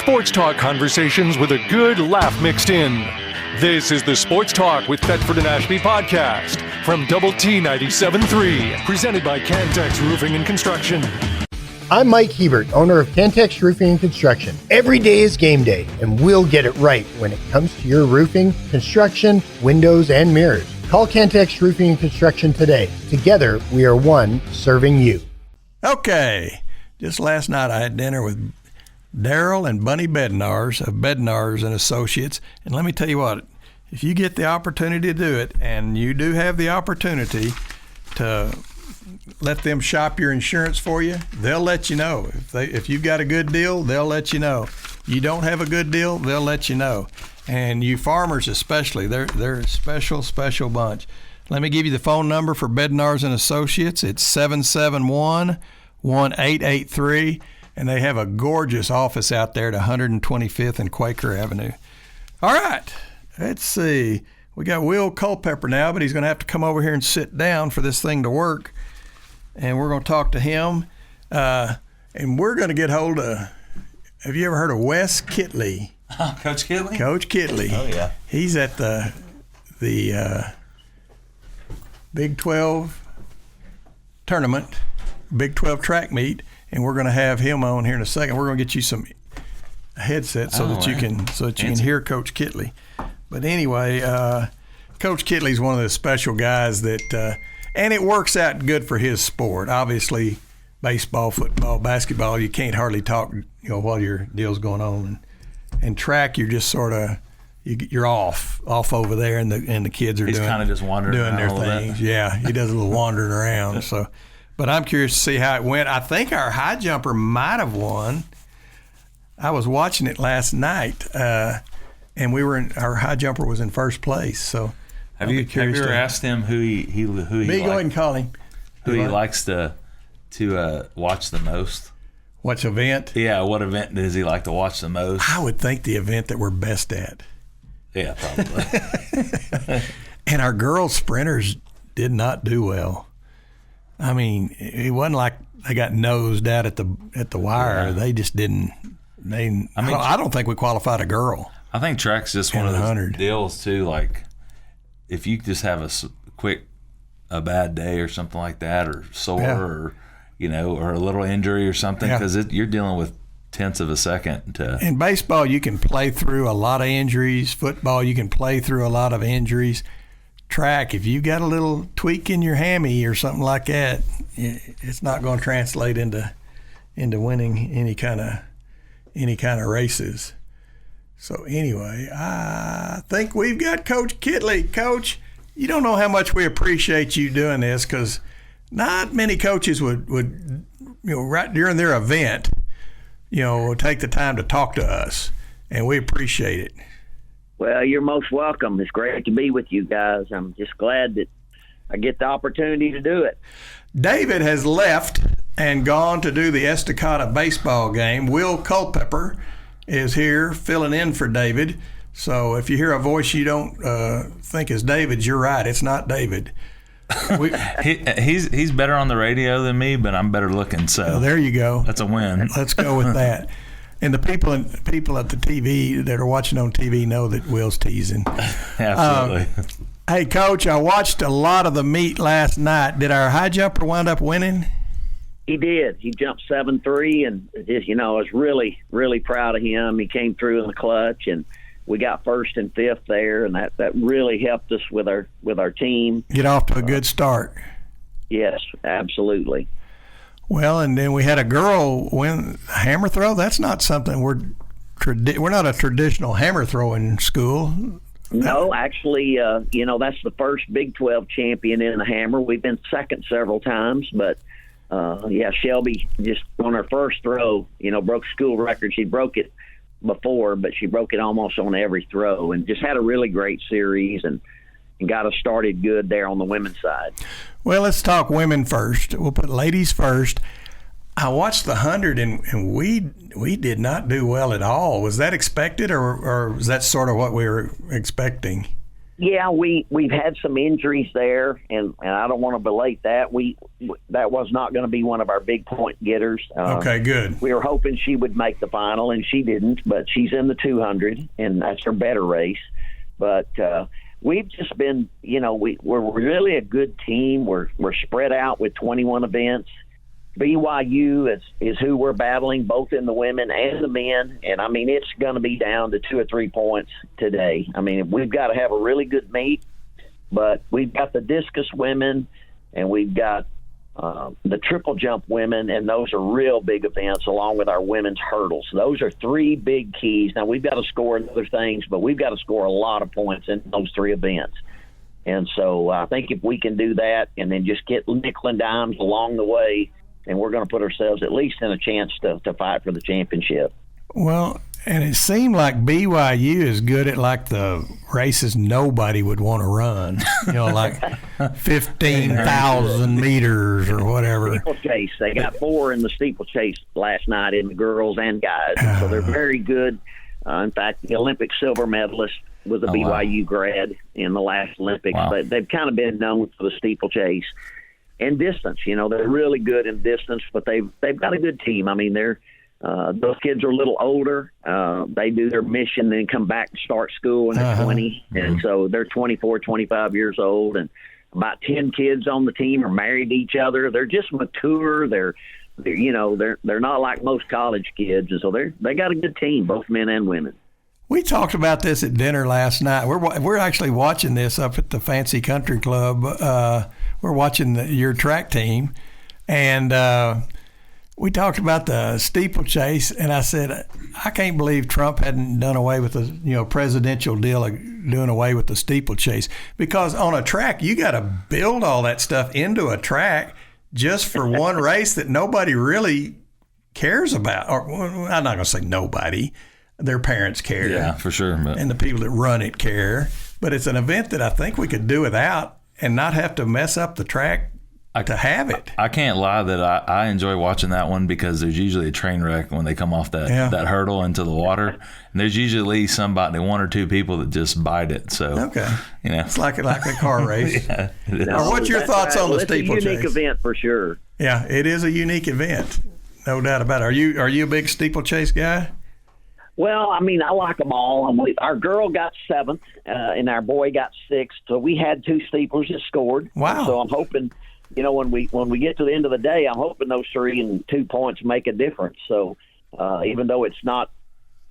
Sports talk conversations with a good laugh mixed in. This is the Sports Talk with Thetford and Ashby podcast from Double T 97.3, presented by Cantex Roofing and Construction. I'm Mike Hebert, owner of Cantex Roofing and Construction. Every day is game day, and we'll get it right when it comes to your roofing, construction, windows, and mirrors. Call Cantex Roofing and Construction today. Together, we are one serving you. Okay, just last night I had dinner with Daryl and Bunny Bednars of Bednars and Associates, and let me tell you what, if you get the opportunity to do it, and you do have the opportunity to let them shop your insurance for you, they'll let you know. If you've got a good deal, they'll let you know. You don't have a good deal, they'll let you know. And you farmers especially, they're a special bunch. Let me give you the phone number for Bednars and Associates. It's 771-1883. And they have a gorgeous office out there at 125th and Quaker Avenue. All right, let's see. We got Will Culpepper now, but he's going to have to come over here and sit down for this thing to work. And we're going to talk to him. And we're going to get hold of, have you ever heard of Wes Kittley? Coach Kittley? Coach Kittley. Oh, yeah. He's at the Big 12 tournament, Big 12 track meet. And we're going to have him on here in a second. We're going to get you some headsets so that you can hear Coach Kittley. But anyway, Coach Kittley's one of the special guys that, and it works out good for his sport. Obviously, baseball, football, basketball, you can't hardly talk, while your deal's going on. And track, you're just sort of you're off over there, and the kids are He's kind of just wandering doing their around things. Yeah, he does a little wandering around. So. But I'm curious to see how it went. I think our high jumper might have won. I was watching it last night, and our high jumper was in first place. So, have you ever asked him who he go ahead and call him. Who he likes to watch the most? Which event? Yeah, what event does he like to watch the most? I would think the event that we're best at. Yeah, probably. And our girls sprinters did not do well. I mean, it wasn't like they got nosed out at the wire. Yeah. They just didn't. I don't think we qualified a girl. I think track's just one of those deals too. Like, if you just have a bad day or something like that, or sore, or or a little injury or something, because you're dealing with tenths of a second. In baseball, you can play through a lot of injuries. Football, you can play through a lot of injuries. Track, if you got a little tweak in your hammy or something like that, it's not going to translate into winning any kind of races. So anyway, I think we've got Coach Kittley. Coach, you don't know how much we appreciate you doing this, because not many coaches would right during their event, take the time to talk to us, and we appreciate it. Well, you're most welcome. It's great to be with you guys. I'm just glad that I get the opportunity to do it. David has left and gone to do the Estacada baseball game. Will Culpepper is here filling in for David. So if you hear a voice you don't think is David's, you're right. It's not David. He's better on the radio than me, but I'm better looking. So there you go. That's a win. Let's go with that. And the people at the TV that are watching on TV know that Will's teasing. Absolutely. Hey, Coach, I watched a lot of the meet last night. Did our high jumper wind up winning? He did. He jumped 7.3, and just, I was really, really proud of him. He came through in the clutch, and we got first and fifth there, and that really helped us with our team. Get off to a good start. Yes, absolutely. Well, and then we had a girl win hammer throw. That's not something we're not a traditional hammer throwing school. No, actually, that's the first Big 12 champion in the hammer. We've been second several times, but Shelby just on her first throw, broke school record. She broke it before, but she broke it almost on every throw, and just had a really great series and got us started good there on the women's side. Well, let's talk women first. We'll put ladies first. I watched the 100, and we did not do well at all. Was that expected, or was that sort of what we were expecting? Yeah, we've had some injuries there, and I don't want to belate that. That was not going to be one of our big point getters. Okay, good. We were hoping she would make the final, and she didn't, but she's in the 200, and that's her better race. But we've just been, we're really a good team. We're spread out with 21 events. BYU is who we're battling, both in the women and the men. And, I mean, it's going to be down to 2 or 3 points today. I mean, we've got to have a really good meet, but we've got the discus women and we've got the triple jump women, and those are real big events along with our women's hurdles. Those are 3 big keys. Now, we've got to score in other things, but we've got to score a lot of points in those 3 events. And so I think if we can do that and then just get nickel and dimes along the way, and we're going to put ourselves at least in a chance to fight for the championship. Well, and it seemed like BYU is good at like the races nobody would want to run, like 15,000 meters or whatever. Steeplechase. They got 4 in the steeplechase last night in the girls and guys. So they're very good. In fact, the Olympic silver medalist was a BYU grad in the last Olympics. Wow. But they've kind of been known for the steeplechase. And distance, they're really good in distance, but they've got a good team. I mean, those kids are a little older. They do their mission, then come back and start school when they're 20, and so they're 24, 25 years old, and about 10 kids on the team are married to each other. They're just mature. They're not like most college kids, and so they got a good team, both men and women. We talked about this at dinner last night. We're actually watching this up at the Fancy Country Club. We're watching your track team, and we talked about the steeplechase. And I said, I can't believe Trump hadn't done away with the presidential deal of doing away with the steeplechase, because on a track you got to build all that stuff into a track just for one race that nobody really cares about. Or I'm not going to say nobody. Their parents care. Yeah, for sure. But. And the people that run it care. But it's an event that I think we could do without and not have to mess up the track to have it. I can't lie that I enjoy watching that one, because there's usually a train wreck when they come off that hurdle into the water. And there's usually somebody, 1 or 2 people that just bite it. So okay, it's like a car race. Yeah, or what's your thoughts on the steeplechase? It's a unique event for sure. Yeah, it is a unique event, no doubt about it. Are you a big steeplechase guy? Well, I mean, I like them all. Our girl got 7th, and our boy got 6th. So we had 2 steeplers that scored. Wow! So I'm hoping, when we get to the end of the day, I'm hoping those 3 and 2 points make a difference. So even though it's not,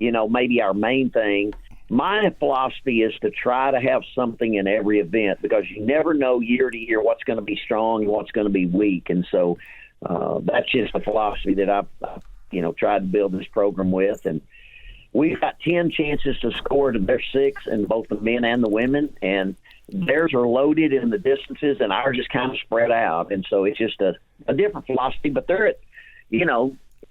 maybe our main thing, my philosophy is to try to have something in every event, because you never know year to year what's going to be strong and what's going to be weak. And so that's just the philosophy that I've tried to build this program with. And we've got 10 chances to score to their 6 in both the men and the women, and theirs are loaded in the distances, and ours is kind of spread out. And so it's just a different philosophy, but they're at, in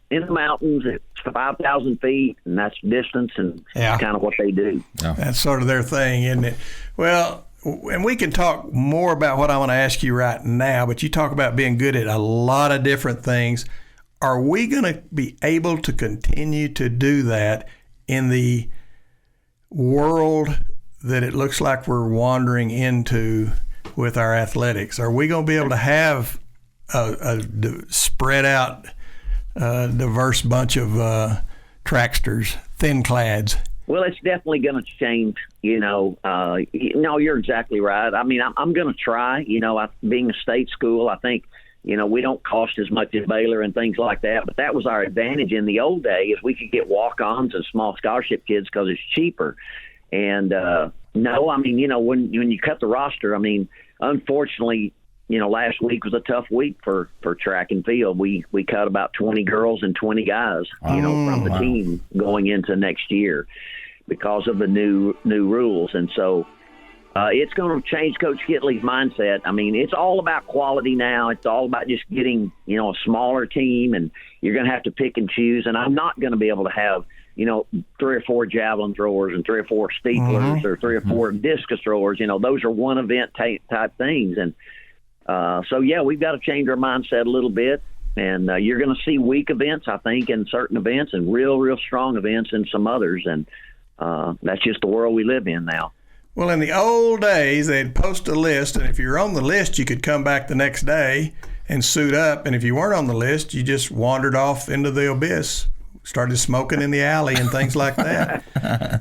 the mountains at 5,000 feet, and that's distance, and that's kind of what they do. Yeah. That's sort of their thing, isn't it? Well, and we can talk more about what I want to ask you right now, but you talk about being good at a lot of different things. Are we going to be able to continue to do that in the world that it looks like we're wandering into with our athletics? Are we going to be able to have a spread out, diverse bunch of tracksters, thin clads? Well, it's definitely going to change. No, you're exactly right. I mean, I'm going to try. Being a state school, I think, we don't cost as much as Baylor and things like that, but that was our advantage in the old days. We could get walk-ons and small scholarship kids because it's cheaper. And no, I mean, when you cut the roster, I mean, unfortunately, last week was a tough week for track and field. We cut about 20 girls and 20 guys, from the team going into next year because of the new rules. And so it's going to change Coach Kittley's mindset. I mean, it's all about quality now. It's all about just getting, a smaller team, and you're going to have to pick and choose. And I'm not going to be able to have, 3 or 4 javelin throwers and 3 or 4 steeplers or 3 or 4 discus throwers. Those are one event type things. And so, we've got to change our mindset a little bit. And you're going to see weak events, I think, in certain events, and real strong events in some others. And that's just the world we live in now. Well, in the old days, they'd post a list, and if you were on the list, you could come back the next day and suit up. And if you weren't on the list, you just wandered off into the abyss, started smoking in the alley and things like that.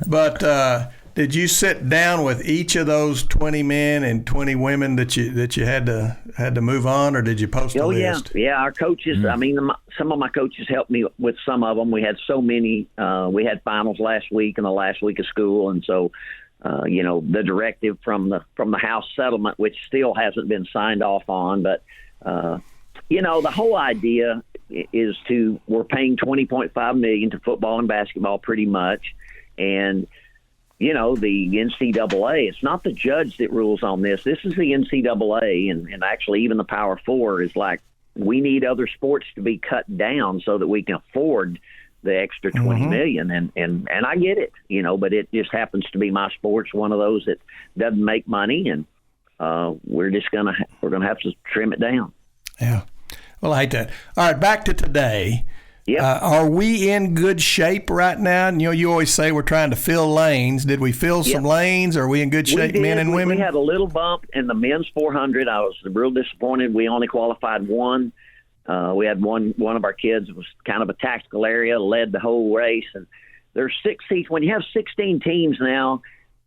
But did you sit down with each of those 20 men and 20 women that you had to move on, or did you post a list? Yeah. Our coaches. I mean, some of my coaches helped me with some of them. We had so many. We had finals last week and the last week of school, and so. The directive from the House settlement, which still hasn't been signed off on, but the whole idea is we're paying $20.5 million to football and basketball pretty much, and the NCAA. It's not the judge that rules on this. This is the NCAA, and actually even the Power Four is like, we need other sports to be cut down so that we can afford the extra $20 million, and I get it, but it just happens to be my sport's one of those that doesn't make money, and we're gonna have to trim it down. Yeah, well, I hate that. All right, back to today. Yeah, are we in good shape right now? And, you always say we're trying to fill lanes. Did we fill some lanes? Are we in good shape, men and women? We had a little bump in the men's 400. I was real disappointed. We only qualified one. We had one of our kids was kind of a tactical area, led the whole race, and there's 6 heats. When you have 16 teams now,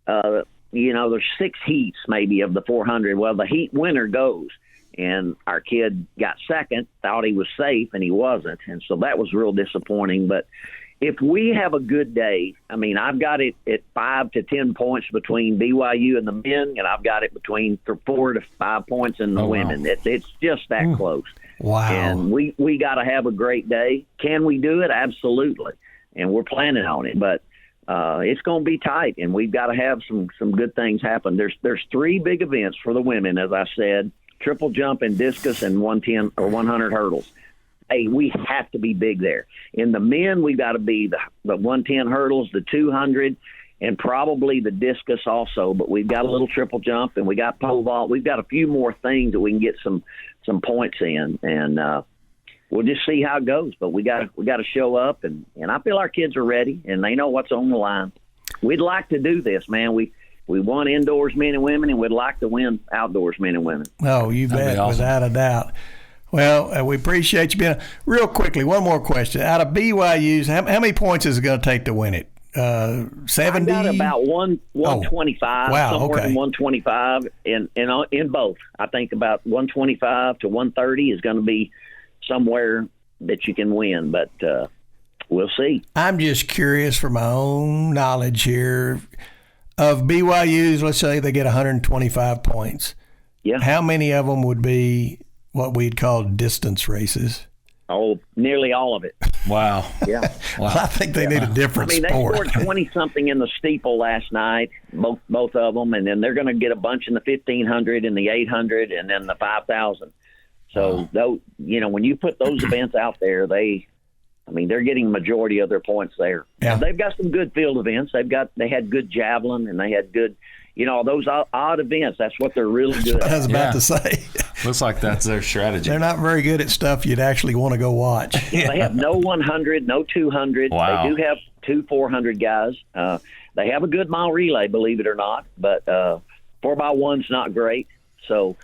there's 6 heats maybe of the 400. Well, the heat winner goes, and our kid got second, thought he was safe, and he wasn't, and so that was real disappointing. But if we have a good day, I mean, I've got it at 5 to 10 points between BYU and the men, and I've got it between 4 to 5 points in the women. Wow. It's just that close. Wow. And we got to have a great day. Can we do it? Absolutely. And we're planning on it. But it's going to be tight, and we've got to have some good things happen. There's 3 big events for the women, as I said, triple jump and discus and 110 or 100 hurdles. Hey, we have to be big there. In the men, we've got to be the 110 hurdles, the 200, and probably the discus also. But we've got a little triple jump, and we got pole vault. We've got a few more things that we can get some points in, and we'll just see how it goes. But we got to show up, and I feel our kids are ready, and they know what's on the line. We'd like to do this, man. We won indoors men and women, and we'd like to win outdoors men and women. Oh, you bet, awesome. Without a doubt. Well, we appreciate you being real quickly. One more question. Out of BYU's, how many points is it going to take to win it? 70? I got about 125. Wow, somewhere okay. in 125 in both. I think about 125 to 130 is going to be somewhere that you can win, but we'll see. I'm just curious for my own knowledge here. Of BYU's, let's say they get 125 points. Yeah. How many of them would be what we'd call distance races? Oh, nearly all of it. Wow. Yeah. Wow. Well, I think they need a different sport. They scored 20-something in the steeple last night, both of them, and then they're going to get a bunch in the 1,500 and the 800 and then the 5,000. So, when you put those events out there, they're getting the majority of their points there. Yeah. They've got some good field events. They had good javelin, and they had good, those odd events. That's what they're really good at. I was about to say. Looks like that's their strategy. They're not very good at stuff you'd actually want to go watch. Yeah, they have no 100, no 200. Wow. They do have 2 400 guys. They have a good mile relay, believe it or not, but 4x1's not great. So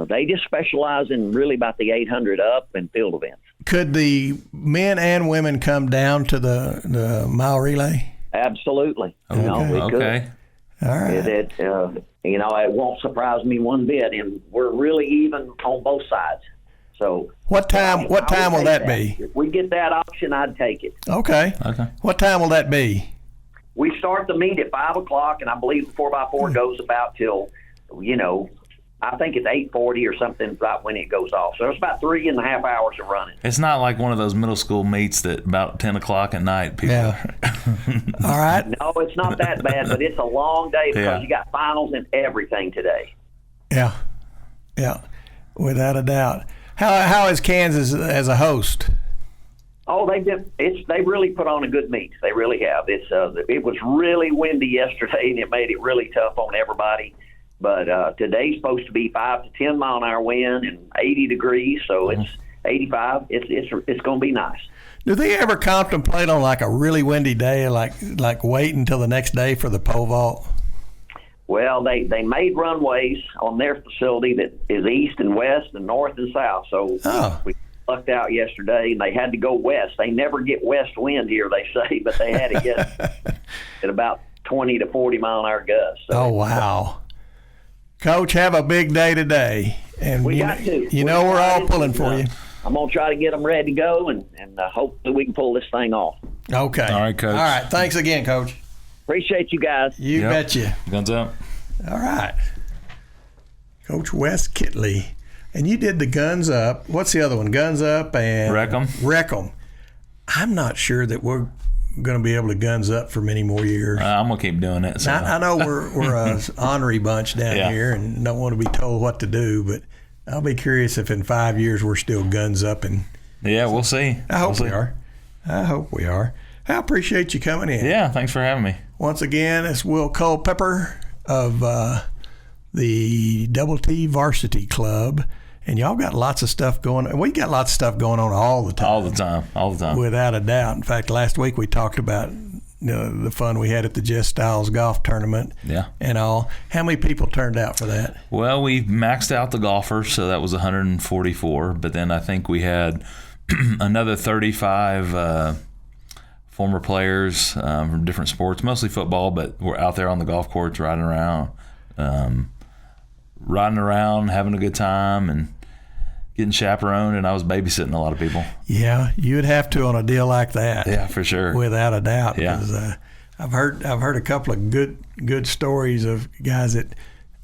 they just specialize in really about the 800 up and field events. Could the men and women come down to the mile relay? Absolutely. Okay. We could. Okay. All right. It won't surprise me one bit, and we're really even on both sides. So what time will that be? If we get that option, I'd take it. Okay. What time will that be? We start the meet at 5:00, and I believe the 4x4 goes about till, I think it's 8:40 or something right when it goes off. So it's about 3.5 hours of running. It's not like one of those middle school meets that about 10 o'clock at night people. Yeah. All right. No, it's not that bad, but it's a long day because you got finals and everything today. Yeah. Yeah. Without a doubt. How is Kansas as a host? Oh, they really put on a good meet. They really have. It was really windy yesterday, and it made it really tough on everybody. But today's supposed to be 5 to 10 mile an hour wind and 80 degrees, so it's 85. It's going to be nice. Do they ever contemplate on like a really windy day, like wait until the next day for the pole vault? Well, they made runways on their facility that is east and west and north and south. So we lucked out yesterday, and they had to go west. They never get west wind here, they say, but they had to get at about 20 to 40 mile-an-hour gusts. So, oh, wow. Coach, have a big day today. And we got to. We're all pulling for you. I'm going to try to get them ready to go, and hopefully we can pull this thing off. Okay. All right, Coach. All right. Thanks again, Coach. Appreciate you guys. You betcha. Guns up. All right. Coach Wes Kittley. And you did the Guns Up. What's the other one? Guns Up and Wreck 'em. I'm not sure that we're going to be able to Guns Up for many more years. I'm going to keep doing it. So. I know we're a ornery bunch down here and don't want to be told what to do, but I'll be curious if in 5 years we're still Guns Up. And yeah, we'll see. I hope we are. I appreciate you coming in. Yeah, thanks for having me. Once again, it's Will Culpepper of the Double T Varsity Club. And y'all got lots of stuff going on. We got lots of stuff going on all the time. Without a doubt. In fact, last week we talked about the fun we had at the Jess Styles golf tournament and all. How many people turned out for that? Well, we maxed out the golfers, so that was 144. But then I think we had another 35 former players from different sports, mostly football, but we're out there on the golf course riding around, having a good time, and getting chaperoned, and I was babysitting a lot of people. Yeah, you would have to on a deal like that. Yeah, for sure, without a doubt. Yeah, I've heard a couple of good stories of guys that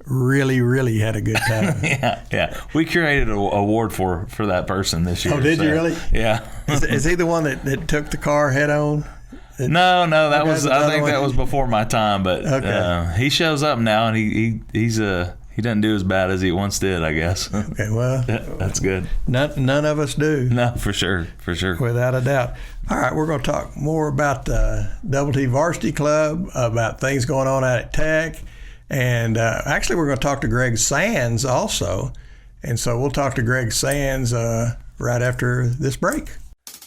really had a good time. yeah. We curated an award for that person this year. Oh, did you really? Yeah. Is he the one that took the car head on? No, that was. I think that was before my time. But he shows up now, and he's he doesn't do as bad as he once did, I guess. Okay, well, that's good. None of us do. No, for sure, without a doubt. All right, we're going to talk more about the Double T Varsity Club, about things going on out at Tech, and actually we're going to talk to Greg Sands also, and so we'll talk to Greg Sands right after this break.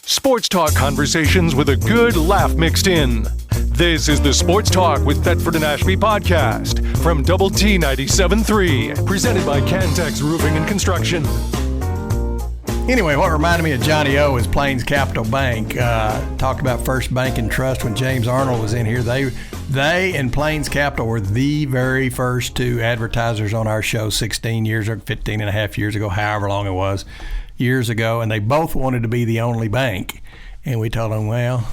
Sports talk conversations with a good laugh mixed in. This is the Sports Talk with Thetford and Ashby podcast from Double T 97.3, presented by Cantex Roofing and Construction. Anyway, what reminded me of Johnny O is Plains Capital Bank. Talked about First Bank and Trust when James Arnold was in here. They and Plains Capital were the very first two advertisers on our show 16 years or 15 and a half years ago, however long it was, years ago, and they both wanted to be the only bank. And we told them, well,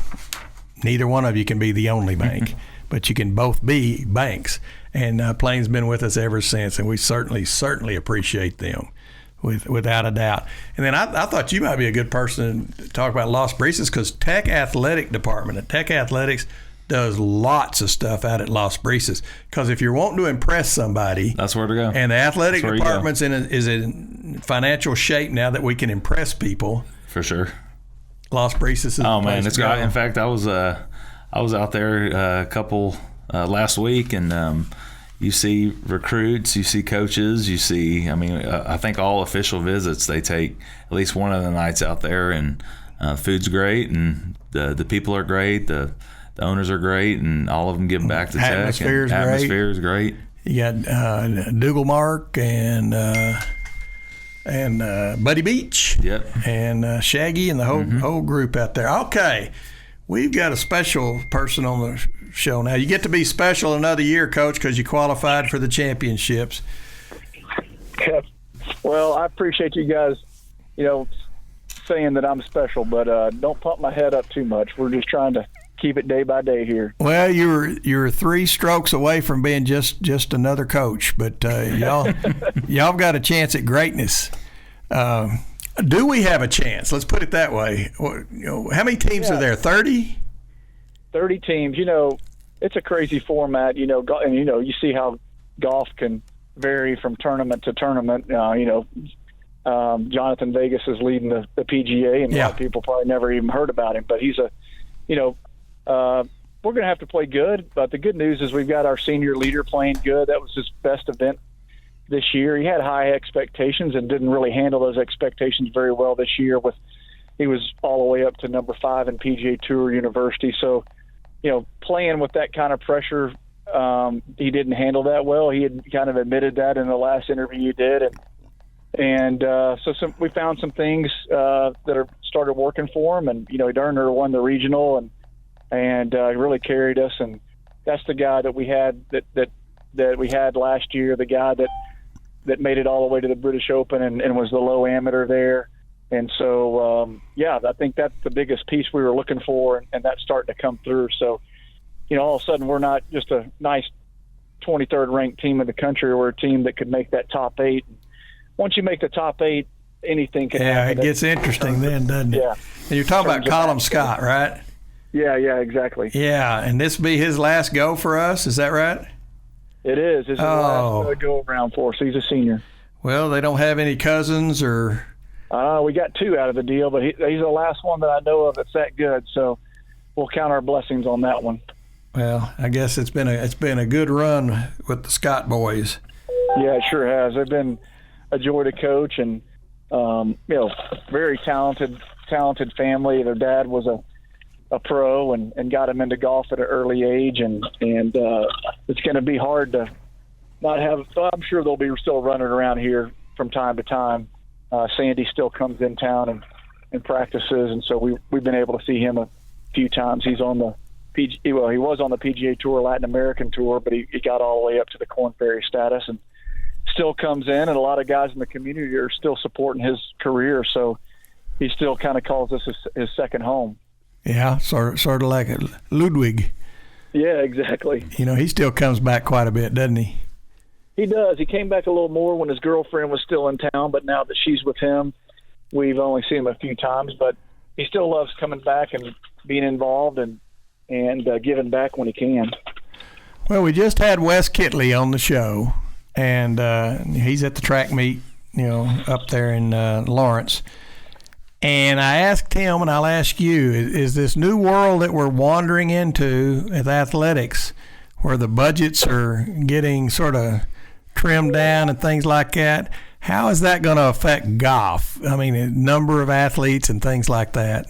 neither one of you can be the only bank, but you can both be banks. And Plains been with us ever since, and we certainly appreciate them, without a doubt. And then I thought you might be a good person to talk about Las Brisas, because Tech Athletic Department at Tech Athletics does lots of stuff out at Las Brisas. Because if you're wanting to impress somebody, that's where to go. And the athletic department's is in financial shape now that we can impress people. For sure. Las Brisas is oh man, it's great. In fact, I was out there a couple last week, and you see recruits, you see coaches, you see. I mean, I think all official visits they take at least one of the nights out there, and food's great, and the people are great, the owners are great, and all of them give back to Tech. Atmosphere is great. You got Dougal Mark and Buddy Beach, and Shaggy and the whole group out there. Okay, we've got a special person on the show now. You get to be special another year, Coach, because you qualified for the championships. Well, I appreciate you guys, saying that I'm special, but don't pump my head up too much. We're just trying to keep it day by day here. Well, you're 3 strokes away from being just another coach, but y'all got a chance at greatness. Do we have a chance? Let's put it that way. How many teams are there? 30? 30 teams. It's a crazy format. And you see how golf can vary from tournament to tournament. Jonathan Vegas is leading the PGA, and a lot of people probably never even heard about him. But he's we're going to have to play good. But the good news is we've got our senior leader playing good. That was his best event this year. He had high expectations and didn't really handle those expectations very well this year. He was all the way up to number 5 in PGA Tour University. So, playing with that kind of pressure he didn't handle that well. He had kind of admitted that in the last interview he did, and so we found some things that are started working for him, and he darn near won the regional and really carried us, and that's the guy that we had that we had last year, the guy that made it all the way to the British Open and was the low amateur there. And so, I think that's the biggest piece we were looking for, and that's starting to come through. So, all of a sudden we're not just a nice 23rd ranked team in the country. We're a team that could make that top 8. Once you make the top 8, anything can happen. Yeah, it gets interesting then, doesn't it? Yeah. And you're talking about Colin Scott, right? Yeah, exactly. Yeah, and this will be his last go for us. Is that right? It is. It's his last go around for us. He's a senior. Well, they don't have any cousins or... We got 2 out of the deal, but he's the last one that I know of that's that good. So we'll count our blessings on that one. Well, I guess it's been a good run with the Scott boys. Yeah, it sure has. They've been a joy to coach, and very talented family. Their dad was a pro and got him into golf at an early age, and it's going to be hard to not have. I'm sure they'll be still running around here from time to time. Sandy still comes in town and practices, and so we've been able to see him a few times. He's on the he was on the PGA Tour, Latin American Tour, but he got all the way up to the Korn Ferry status, and still comes in. And a lot of guys in the community are still supporting his career, so he still kind of calls this his second home. Yeah, sort of like a Ludwig. Yeah, exactly. He still comes back quite a bit, doesn't he? He does. He came back a little more when his girlfriend was still in town, but now that she's with him, we've only seen him a few times. But he still loves coming back and being involved and giving back when he can. Well, we just had Wes Kittley on the show, and he's at the track meet, up there in Lawrence. And I asked him, and I'll ask you, is this new world that we're wandering into with athletics, where the budgets are getting sort of trimmed down and things like that, how is that going to affect golf? I mean, the number of athletes and things like that.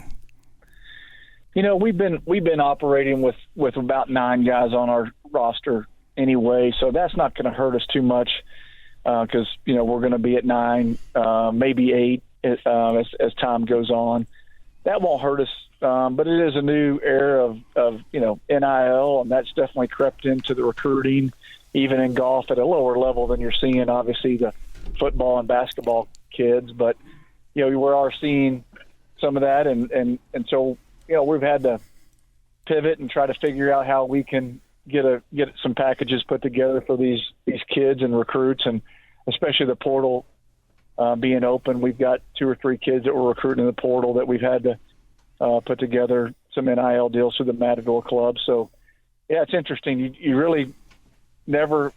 We've been operating with about 9 guys on our roster anyway, so that's not going to hurt us too much because we're going to be at 9, maybe 8 as time goes on. That won't hurt us, but it is a new era of NIL, and that's definitely crept into the recruiting, even in golf at a lower level than you're seeing, obviously, the football and basketball kids. But, we are seeing some of that, and so, we've had to pivot and try to figure out how we can get some packages put together for these kids and recruits, and especially the portal being open. We've got 2 or 3 kids that we're recruiting in the portal that we've had to put together some NIL deals through the Matador Club. So, yeah, it's interesting. You really never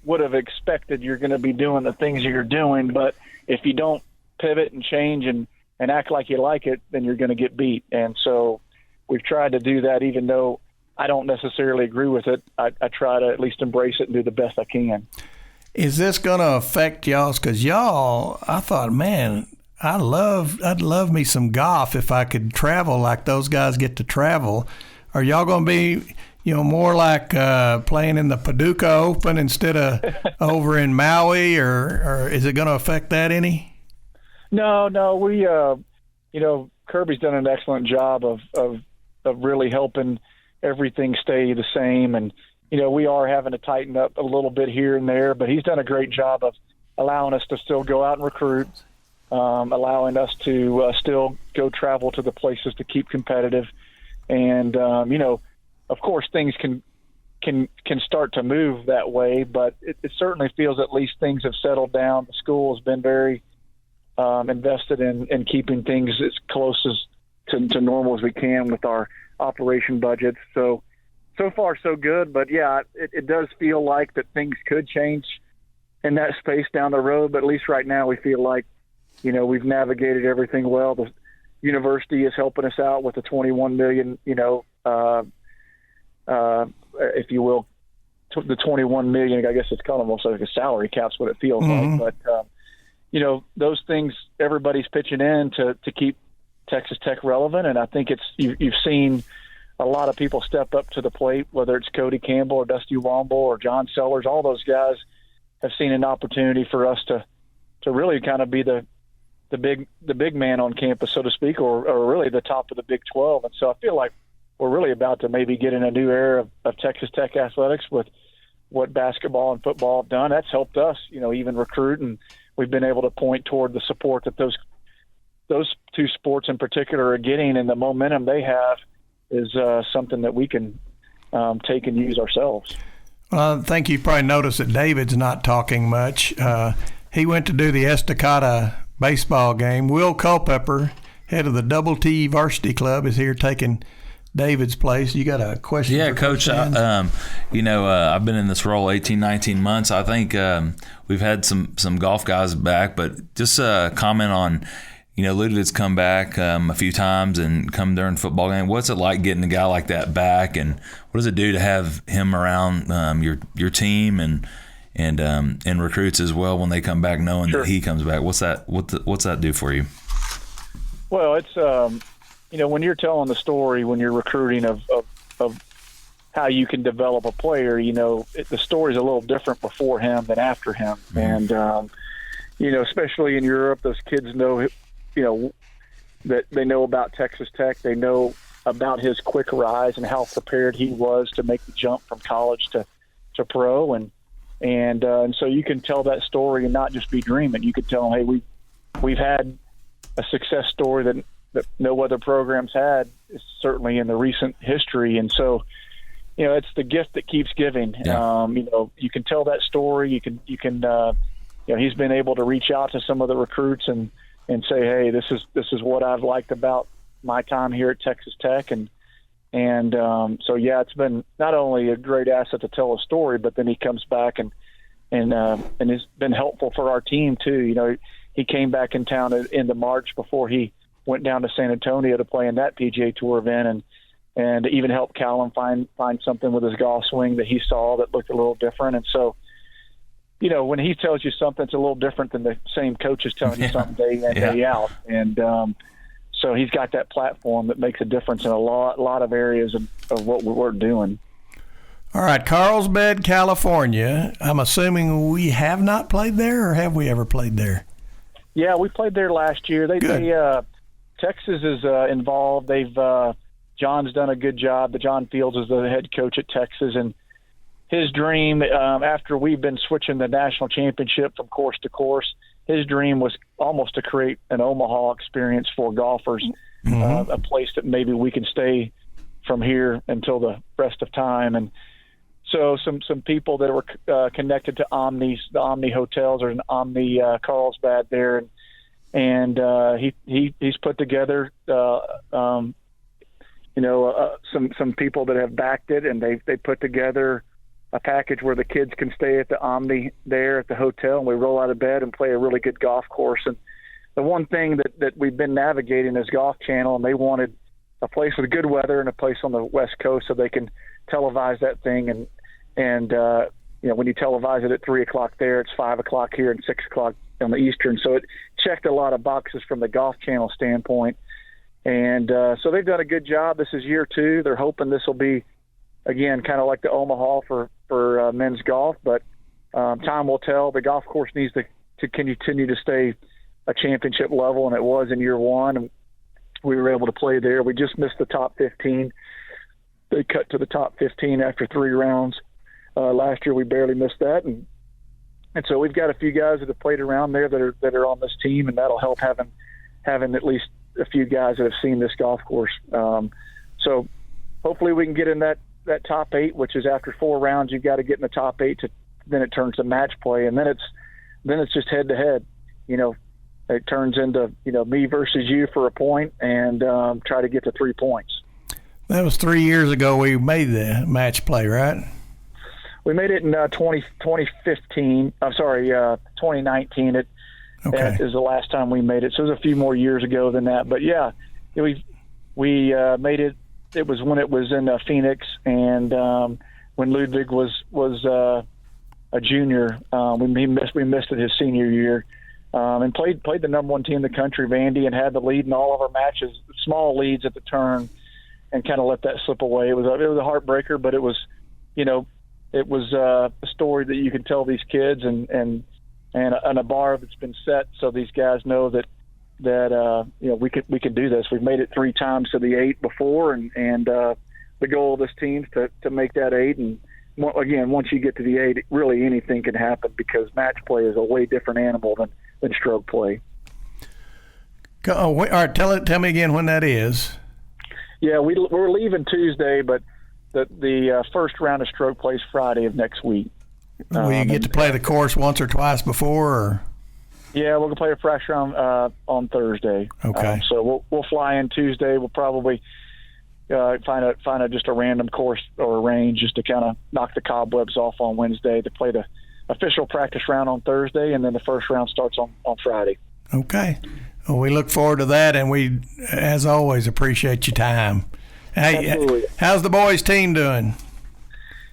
would have expected you're going to be doing the things you're doing, but if you don't pivot and change and act like you like it, then you're going to get beat. And so we've tried to do that, even though I don't necessarily agree with it. I try to at least embrace it and do the best I can. Is this going to affect y'all? Because y'all, I thought, man, I'd love me some golf if I could travel like those guys get to travel. Are y'all going to be, more like playing in the Paducah Open instead of over in Maui, or is it going to affect that any? No, we, Kirby's done an excellent job of really helping everything stay the same. And, we are having to tighten up a little bit here and there, but he's done a great job of allowing us to still go out and recruit, allowing us to still go travel to the places to keep competitive. And, of course, things can start to move that way, but it certainly feels at least things have settled down. The school has been very invested in keeping things as close to normal as we can with our operation budgets. So far so good, but yeah, it does feel like that things could change in that space down the road, but at least right now we feel like, we've navigated everything well. The university is helping us out with the $21 million, if you will, the $21 million, I guess it's kind of almost like a salary cap's what it feels like, but those things, everybody's pitching in to keep Texas Tech relevant. And I think you've seen a lot of people step up to the plate, whether it's Cody Campbell or Dusty Womble or John Sellers. All those guys have seen an opportunity for us to really kind of be the big man on campus, so to speak, or really the top of the Big 12. And so I feel like we're really about to maybe get in a new era of Texas Tech athletics with what basketball and football have done. That's helped us, even recruit, and we've been able to point toward the support that those two sports in particular are getting, and the momentum they have is something that we can take and use ourselves. Well, I think you probably noticed that David's not talking much. He went to do the Estacada baseball game. Will Culpepper, head of the Double T Varsity Club, is here taking David's place. You got a question? Yeah, Coach. I've been in this role 18, 19 months. I think we've had some golf guys back, but just comment on, Ludwig's come back a few times and come during football game. What's it like getting a guy like that back, and what does it do to have him around your team and recruits as well when they come back, knowing Sure. that he comes back? What's that do for you? Well, it's when you're telling the story, when you're recruiting of how you can develop a player, the story's a little different before him than after him. Mm-hmm. And, especially in Europe, those kids know, that they know about Texas Tech. They know about his quick rise and how prepared he was to make the jump from college to pro. And so you can tell that story and not just be dreaming. You could tell them, hey, we've had a success story that no other programs had, certainly in the recent history. And so, it's the gift that keeps giving. Yeah. You can tell that story. You can he's been able to reach out to some of the recruits and say, hey, this is what I've liked about my time here at Texas Tech. And it's been not only a great asset to tell a story, but then he comes back and has been helpful for our team too. He came back in town in the March before he went down to San Antonio to play in that PGA Tour event, and even helped Callum find something with his golf swing that he saw that looked a little different. And so, when he tells you something, it's a little different than the same coach is telling you something day in, day out. And so he's got that platform that makes a difference in a lot of areas of what we're doing. All right, Carlsbad, California. I'm assuming we have not played there, or have we ever played there? Yeah, we played there last year. Texas is involved. John's done a good job. John Fields is the head coach at Texas, and his dream, after we've been switching the national championship from course to course, his dream was almost to create an Omaha experience for golfers, mm-hmm. A place that maybe we can stay from here until the rest of time. And so some people that were connected to the Omni hotels, or an Omni Carlsbad there, and he's put together some people that have backed it, and they put together a package where the kids can stay at the Omni there at the hotel, and we roll out of bed and play a really good golf course. And the one thing that we've been navigating is Golf Channel, and they wanted a place with good weather and a place on the West Coast so they can televise that thing. And when you televise it at 3:00 there, it's 5:00 here and 6:00 on the Eastern. So it checked a lot of boxes from the Golf Channel standpoint. And so they've done a good job. This is year 2. They're hoping this will be, again, kind of like the Omaha for men's golf. But time will tell. The golf course needs to continue to stay a championship level, and it was in year 1. And we were able to play there. We just missed the top 15. They cut to the top 15 after 3 rounds. Last year we barely missed that. And so we've got a few guys that have played around there that are on this team, and that'll help having at least a few guys that have seen this golf course. So hopefully we can get in that top 8, which is after 4 rounds, you've got to get in the top 8 then it turns to match play. And then it's just head to head, it turns into, me versus you for a point, and try to get to 3 points. That was 3 years ago we made the match play, right? We made it in 2015. I'm sorry, 2019. That is the last time we made it. So it was a few more years ago than that. But yeah, we made it. It was when it was in Phoenix, and when Ludwig was a junior. We missed it his senior year, and played the number 1 team in the country, Vandy, and had the lead in all of our matches. Small leads at the turn, kind of let that slip away. It was a heartbreaker, but it was, it was a story that you can tell these kids and a bar that's been set so these guys know that we can do this. We've made it 3 times to the 8 before, and the goal of this team is to make that 8. And again, once you get to the 8, really anything can happen because match play is a way different animal than stroke play. All right, tell me again when that is. Yeah, we're leaving Tuesday, but the first round of stroke play is Friday of next week. Will you get to play the course once or twice before? Or? Yeah, we're gonna play a fresh round on Thursday. Okay. So we'll fly in Tuesday. We'll probably find just a random course or a range just to kind of knock the cobwebs off on Wednesday to play the official practice round on Thursday, and then the first round starts on Friday. Okay. Well, we look forward to that, and we, as always, appreciate your time. Hey, absolutely. How's the boys' team doing?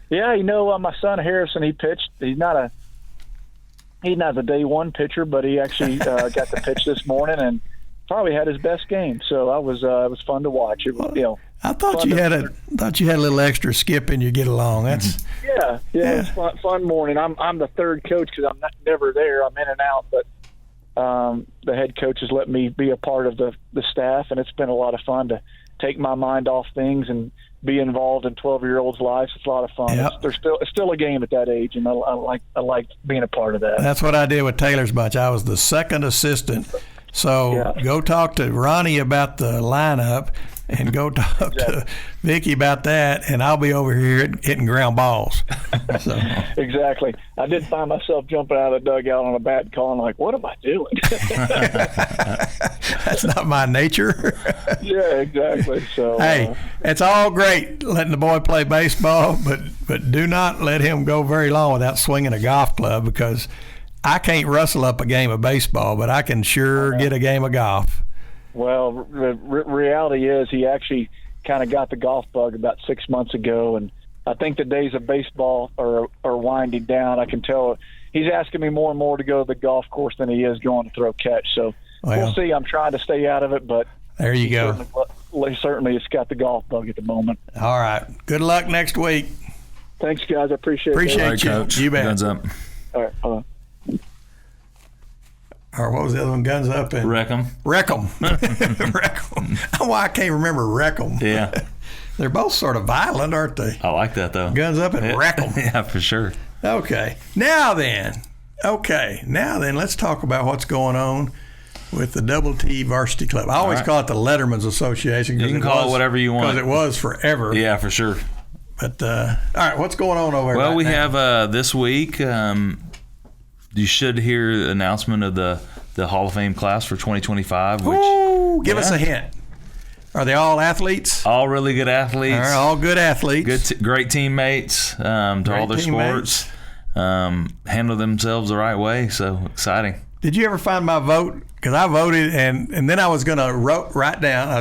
Yeah, my son Harrison, he pitched. He's not a day one pitcher, but he actually got to pitch this morning and probably had his best game. So it was fun to watch. It was, I thought you had a little extra skip in your get along. That's yeah. It's fun morning. I'm the third coach because I'm never there. I'm in and out, but the head coach has let me be a part of the staff, and it's been a lot of fun to take my mind off things and be involved in 12-year-olds' lives. It's a lot of fun. Yep. It's still a game at that age, and I like being a part of that. That's what I did with Taylor's bunch. I was the second assistant. So Go talk to Ronnie about the lineup and go talk to Vicky about that, and I'll be over here hitting ground balls. So. Exactly. I did find myself jumping out of the dugout on a bat and calling like, what am I doing? That's not my nature. Yeah, exactly. So hey, it's all great letting the boy play baseball, but do not let him go very long without swinging a golf club, because I can't rustle up a game of baseball, but I can sure get a game of golf. Well, the reality is he actually kind of got the golf bug about 6 months ago, and I think the days of baseball are winding down. I can tell he's asking me more and more to go to the golf course than he is going to throw catch. So we'll see. I'm trying to stay out of it, but there you go. Certainly it's got the golf bug at the moment. All right. Good luck next week. Thanks, guys. I appreciate it. Appreciate you. Coach. You bet. Guns up. All right. Or what was the other one? Guns up and Wreckham. Wreckham. Why I can't remember Wreckham. Yeah. They're both sort of violent, aren't they? I like that though. Guns up and Wreckham. Yeah, for sure. Okay. Now then, let's talk about what's going on with the Double T Varsity Club. I always call it the Letterman's Association. You can call it whatever you want. Because it was forever. Yeah, for sure. But all right, what's going on over there? Well, we have this week. You should hear the announcement of the Hall of Fame class for 2025. Which give us a hint. Are they all athletes? All really good athletes. All good athletes. Great teammates to all their sports. Handle themselves the right way. So exciting. Did you ever find my vote? Because I voted, and then I was going to write down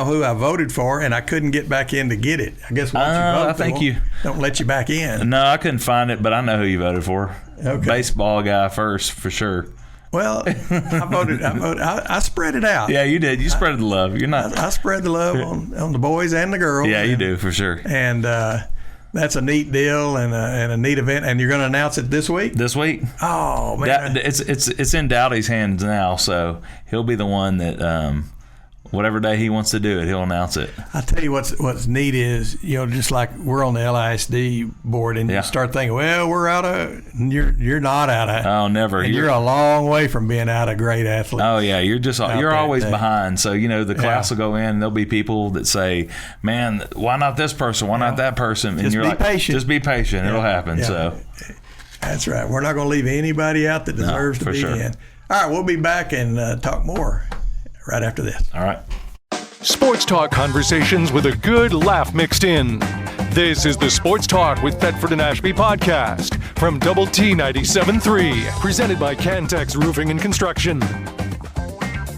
who I voted for, and I couldn't get back in to get it. I guess once you vote, don't let you back in. No, I couldn't find it, but I know who you voted for. Okay. Baseball guy first, for sure. Well, I spread it out. Yeah, you did. You spread the love. I spread the love on the boys and the girls. Yeah, you do, for sure. And that's a neat deal and a neat event. And you're going to announce it this week? This week. Oh, man. It's in Dowdy's hands now, so he'll be the one that whatever day he wants to do it, he'll announce it. I tell you what's neat is, just like we're on the LISD board, and you start thinking, well, we're out of. You're not out of. Oh, never. And you're a long way from being out of great athlete. Oh yeah, you're always behind. So the class will go in, and there'll be people that say, "Man, why not this person? Why not that person?" And you're patient. Just be patient. It'll happen. Yeah. So that's right. We're not going to leave anybody out that deserves to be in. All right, we'll be back and talk more right after this. All right. Sports talk conversations with a good laugh mixed in. This is the Sports Talk with Thetford and Ashby podcast from Double T 97.3, presented by Cantex Roofing and Construction.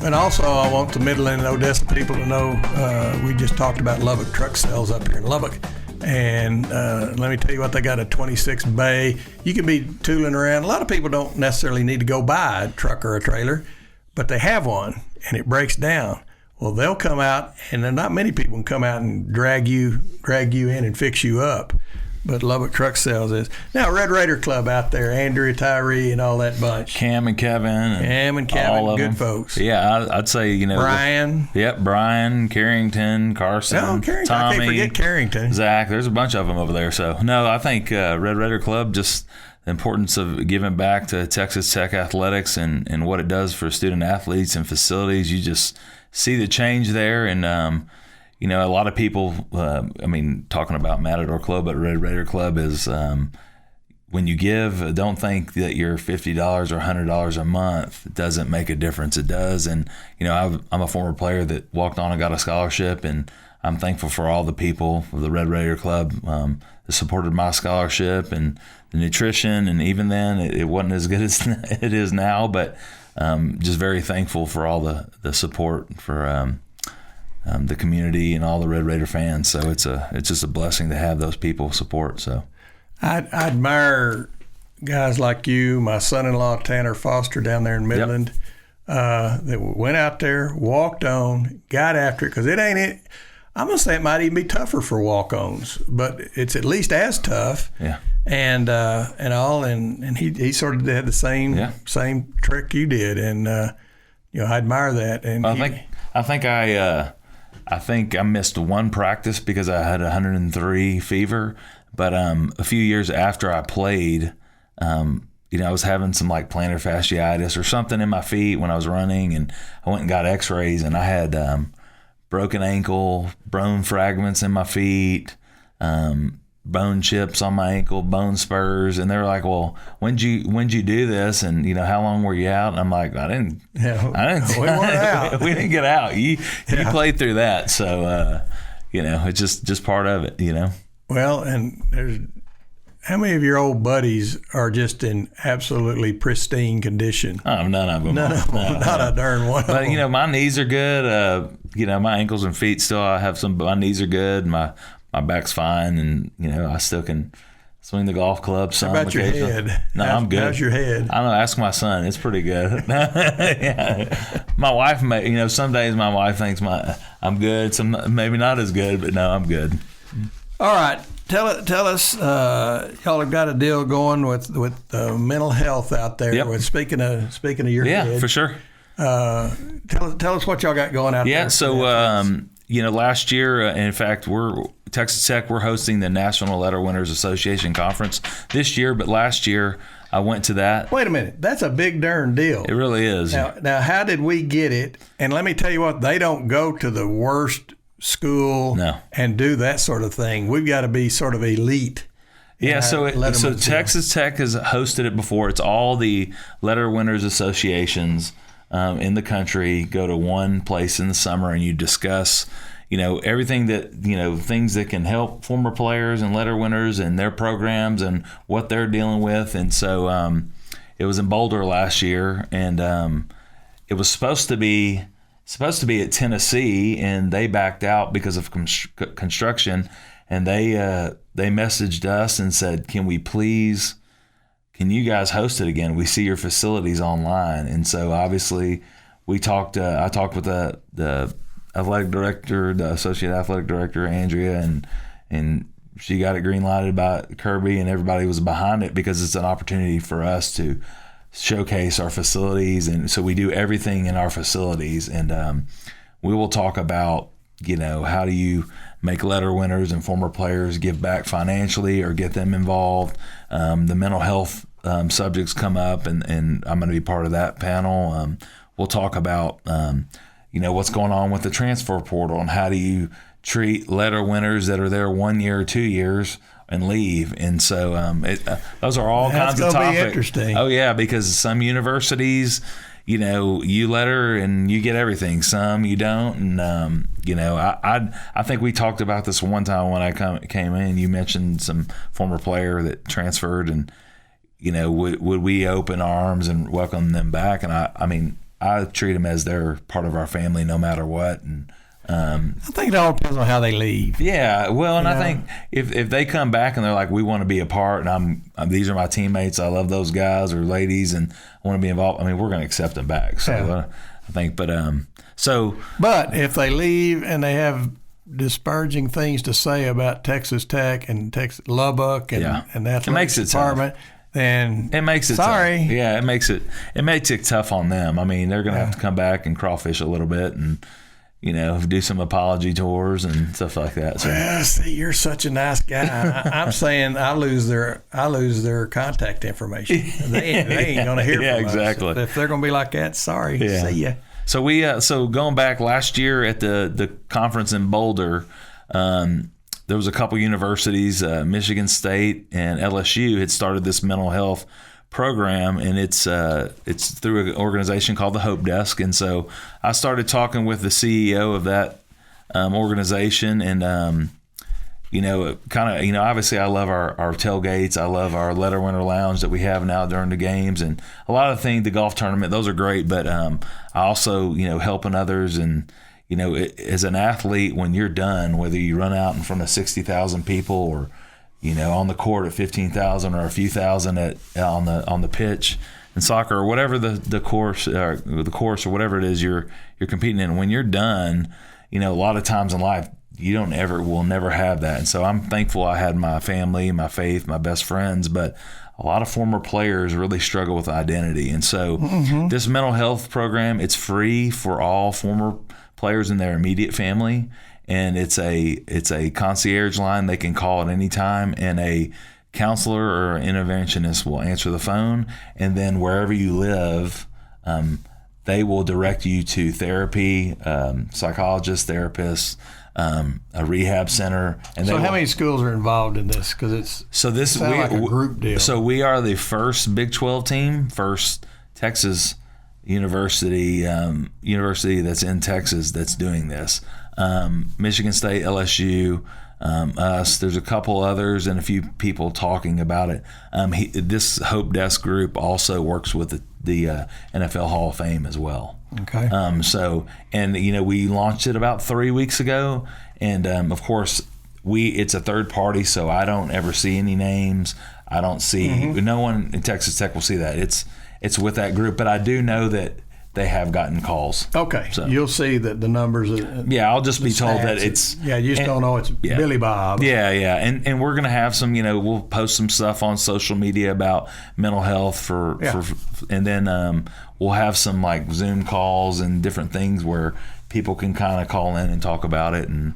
And also, I want the Midland and Odessa people to know we just talked about Lubbock truck sales up here in Lubbock. And let me tell you what, they got a 26 bay. You can be tooling around. A lot of people don't necessarily need to go buy a truck or a trailer, but they have one and it breaks down. Well, they'll come out, and there are not many people can come out and drag you in and fix you up. But Lubbock Truck Sales is. Now, Red Raider Club out there, Andrea, Tyree, and all that bunch. Cam and Kevin, good them. Folks. Yeah, I'd say, Brian. Brian, Carrington, Carson, Tommy. I can't forget Carrington. Zach, there's a bunch of them over there. So, no, I think Red Raider Club, just the importance of giving back to Texas Tech athletics and what it does for student athletes and facilities. You just see the change there, and a lot of people, talking about Matador Club, but Red Raider Club is when you give, don't think that your $50 or $100 a month doesn't make a difference. It does. And, I'm a former player that walked on and got a scholarship, and I'm thankful for all the people of the Red Raider Club that supported my scholarship and the nutrition. And even then, it wasn't as good as it is now, but just very thankful for all the support for the community and all the Red Raider fans. So it's just a blessing to have those people support. So I admire guys like you, my son-in-law Tanner Foster down there in Midland, that went out there, walked on, got after it, because it ain't it. I'm gonna say it might even be tougher for walk-ons, but it's at least as tough. Yeah. And he sort of had the same trick you did, and I admire that. And I think I missed one practice because I had 103 fever. But a few years after I played, I was having some like plantar fasciitis or something in my feet when I was running, and I went and got X-rays, and I had broken ankle, bone fragments in my feet, bone chips on my ankle, bone spurs, and they were like, "Well, when'd you do this? And how long were you out?" And I'm like, "I didn't. We weren't out. We didn't get out. You played through that, so it's just part of it, Well, and there's how many of your old buddies are just in absolutely pristine condition? Oh, none of them. Not a darn one. But my knees are good. My ankles and feet still. I have some. My knees are good. My back's fine, and I still can swing the golf club. Some. How about your head? No, I'm good. How's your head? I don't know. Ask my son. It's pretty good. Yeah. My wife, some days my wife thinks I'm good. Some maybe not as good, but no, I'm good. All right. Tell us, y'all have got a deal going with mental health out there. Yep. With speaking of your head. Yeah, for sure. Tell us what y'all got going out there. Yeah, so last year, in fact, Texas Tech, we're hosting the National Letter Winners Association Conference this year, but last year I went to that. Wait a minute, that's a big darn deal. It really is. Now, how did we get it? And let me tell you what, they don't go to the worst school and do that sort of thing. We've got to be sort of elite. Yeah, so Texas Tech has hosted it before. It's all the letter winners associations in the country go to one place in the summer, and you discuss, everything that, things that can help former players and letter winners and their programs and what they're dealing with. And so it was in Boulder last year, and it was supposed to be at Tennessee, and they backed out because of construction, and they messaged us and said, can you guys host it again? We see your facilities online. And so obviously I talked with the athletic director, the associate athletic director, Andrea, and she got it green lighted by Kirby, and everybody was behind it because it's an opportunity for us to showcase our facilities. And so we do everything in our facilities, and we will talk about how do you make letter winners and former players give back financially or get them involved. The mental health subjects come up, and I'm going to be part of that panel. We'll talk about what's going on with the transfer portal and how do you treat letter winners that are there 1 year or 2 years and leave. And so those are all kinds of topics. That's going to be interesting. Oh, yeah, because some universities, you letter and you get everything. Some you don't. And, I think we talked about this one time when I came in. You mentioned some former player that transferred, and, would we open arms and welcome them back? And I treat them as they're part of our family no matter what. And I think it all depends on how they leave. Yeah, well, and I think if they come back and they're like, we want to be a part, and these are my teammates, I love those guys or ladies, and I want to be involved, we're going to accept them back. So I think, but So, but if they leave and they have disparaging things to say about Texas Tech and Texas Lubbock and that department, then it makes it sorry. Tough. Yeah, it makes it tough on them. I mean, they're going to have to come back and crawfish a little bit and, do some apology tours and stuff like that. So. Well, see, you're such a nice guy. I'm saying I lose their contact information. They ain't going to hear from exactly. us. If they're going to be like that, sorry, see ya. So so going back last year at the conference in Boulder, there was a couple universities, Michigan State and LSU, had started this mental health program, and it's through an organization called the Hope Desk. And so I started talking with the CEO of that organization, and obviously I love our tailgates, I love our Letter Winter Lounge that we have now during the games, and a lot of things, the golf tournament, those are great. But I also helping others, and as an athlete, when you're done, whether you run out in front of 60,000 people or on the court at 15,000 or a few thousand on the pitch in soccer or whatever the course or whatever it is you're competing in, when you're done, a lot of times in life will never have that. And so I'm thankful I had my family, my faith, my best friends, but a lot of former players really struggle with identity. And so this mental health program, it's free for all former players in their immediate family. And it's a concierge line they can call at any time, and a counselor or interventionist will answer the phone. And then wherever you live, they will direct you to therapy, psychologists, therapists, a rehab center. And so how many schools are involved in this? Because it's like a group deal. So we are the first Big 12 team, first Texas university that's in Texas that's doing this. Michigan State, LSU, us. There's a couple others and a few people talking about it. This Hope Desk group also works with the NFL Hall of Fame as well. Okay. We launched it about 3 weeks ago, and of course it's a third party, so I don't ever see any names. I don't see no one in Texas Tech will see that. It's with that group, but I do know that they have gotten calls. Okay. So you'll see that the numbers. I'll just be told that it's. Yeah, you just don't know it's Billy Bob. Yeah. And we're going to have some, we'll post some stuff on social media about mental health and then we'll have some like Zoom calls and different things where people can kind of call in and talk about it. And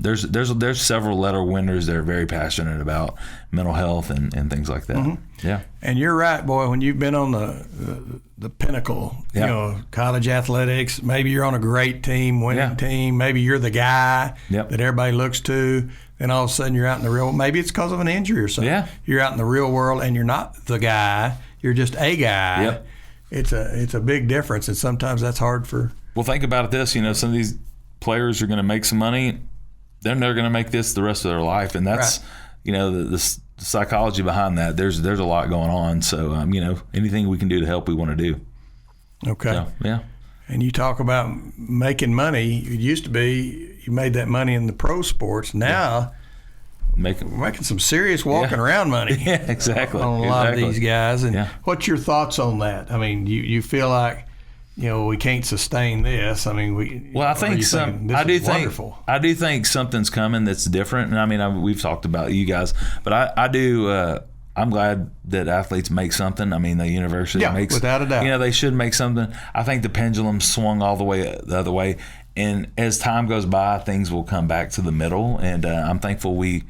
there's several letter winners that are very passionate about mental health and things like that. Yeah. And you're right, boy. When you've been on the pinnacle, college athletics, maybe you're on a great team, winning team, maybe you're the guy that everybody looks to. Then all of a sudden you're out in the real. Maybe it's because of an injury or something. Yeah. You're out in the real world and you're not the guy. You're just a guy. Yep. It's a big difference, and sometimes that's hard for. Well, think about it this. Some of these players are going to make some money. Then they're going to make this the rest of their life, and that's the psychology behind that. There's a lot going on. So anything we can do to help, we want to do. Okay. So, yeah. And you talk about making money. It used to be you made that money in the pro sports. Now we're making some serious walking around money. Yeah, exactly. On a lot of these guys. And what's your thoughts on that? I mean, you feel like we can't sustain this. I mean, I do think something's coming that's different. And I mean, we've talked about you guys, but I do. I'm glad that athletes make something. I mean, the university makes, without a doubt. They should make something. I think the pendulum swung all the way the other way, and as time goes by, things will come back to the middle. And I'm thankful we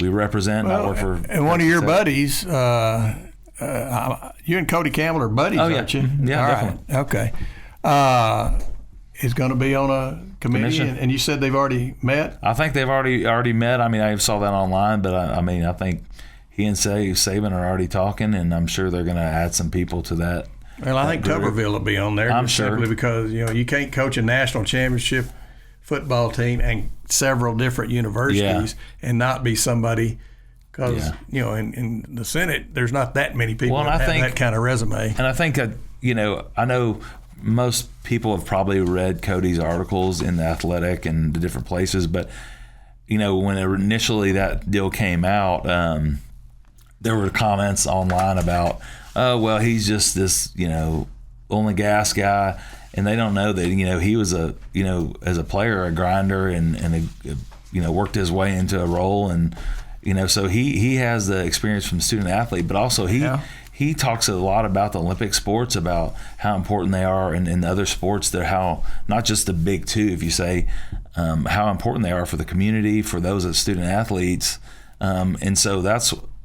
represent. And I work for. And one of your buddies. You and Cody Campbell are buddies, aren't you? Yeah, all definitely. Right. Okay. Is going to be on a committee, and you said they've already met? I think they've already met. I mean, I saw that online, but I think he and Saban are already talking, and I'm sure they're going to add some people to that. Well, I think Tuberville will be on there. I'm sure. Simply because, you can't coach a national championship football team and several different universities and not be somebody – because, in the Senate, there's not that many people that have that kind of resume. And I think, I know most people have probably read Cody's articles in The Athletic and the different places, but, when initially that deal came out, there were comments online about, oh, well, he's just this, oil and gas guy. and they don't know that, he was as a player, a grinder, and worked his way into a role, and so he has the experience from student athlete, but also he talks a lot about the Olympic sports, about how important they are, and in the other sports, they're how, not just the big two, if you say, how important they are for the community, for those as student athletes. And so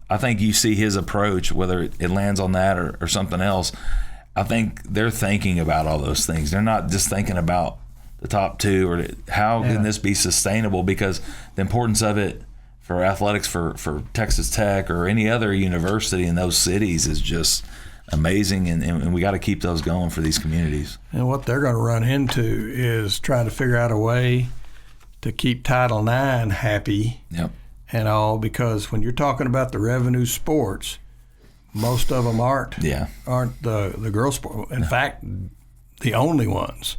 I think you see his approach, whether it lands on that or something else. I think they're thinking about all those things. They're not just thinking about the top two or how can this be sustainable, because the importance of it for athletics for Texas Tech or any other university in those cities is just amazing, and we got to keep those going for these communities. And what they're going to run into is trying to figure out a way to keep Title IX happy and all, because when you're talking about the revenue sports, most of them aren't the girls' sport. In fact, the only ones,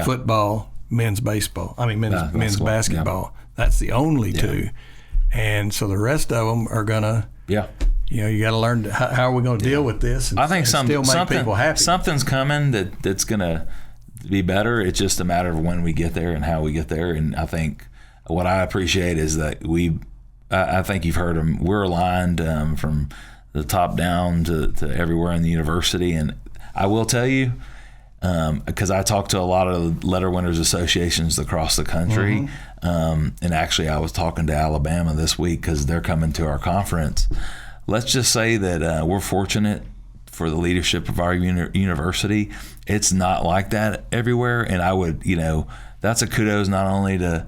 football, men's baseball, men's basketball. That's the only two. And so the rest of them are going to, you got to learn how are we going to deal with this and, I think still make people happy. Something's coming that's going to be better. It's just a matter of when we get there and how we get there. And I think what I appreciate is that I think you've heard them, we're aligned from the top down to everywhere in the university. And I will tell you, because I talked to a lot of letter winners associations across the country, and actually I was talking to Alabama this week because they're coming to our conference. Let's just say that we're fortunate for the leadership of our university. It's not like that everywhere, and I would, that's a kudos not only to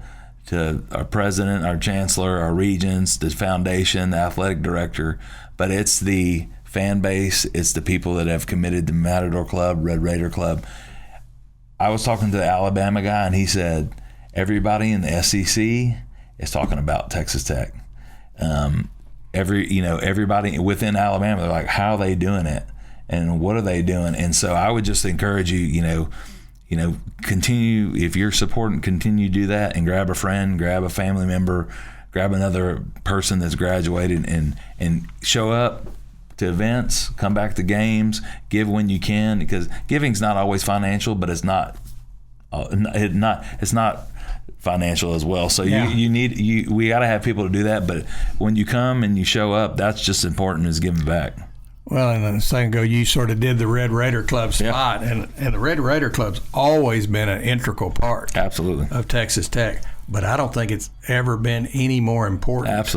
our president, our chancellor, our regents, the foundation, the athletic director, but it's the fan base, it's the people that have committed to Matador Club, Red Raider Club. I was talking to the Alabama guy, and he said everybody in the SEC is talking about Texas Tech. Everybody within Alabama, they're like, how are they doing it, and what are they doing? And so I would just encourage you, continue, if you're supporting, continue to do that, and grab a friend, grab a family member, grab another person that's graduated, and show up to events, come back to games, give when you can, because giving's not always financial, but it's not financial as well. So we got to have people to do that. But when you come and you show up, that's just important, is giving back. Well, and then a second ago, you sort of did the Red Raider Club spot, and the Red Raider Club's always been an integral part of Texas Tech. But I don't think it's ever been any more important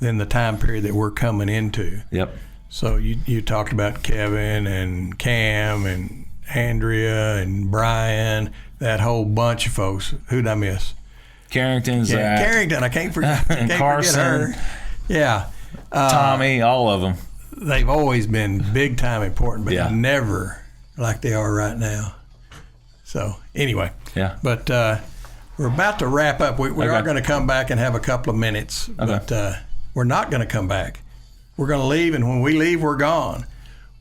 than the time period that we're coming into. Yep. So you talked about Kevin and Cam and Andrea and Brian, that whole bunch of folks. Who'd I miss? Carrington, Zach. Carrington, I can't forget Carson. Forget her. Yeah. Tommy, all of them. They've always been big time important, but never like they are right now. So anyway, but we're about to wrap up. We are going to come back and have a couple of minutes, but we're not going to come back. We're going to leave, and when we leave, we're gone.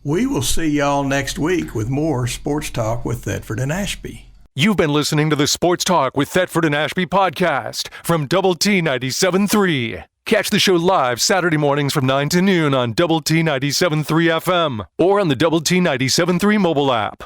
We will see y'all next week with more Sports Talk with Thetford and Ashby. You've been listening to the Sports Talk with Thetford and Ashby podcast from Double T 97.3. Catch the show live Saturday mornings from 9 to noon on Double T 97.3 FM or on the Double T 97.3 mobile app.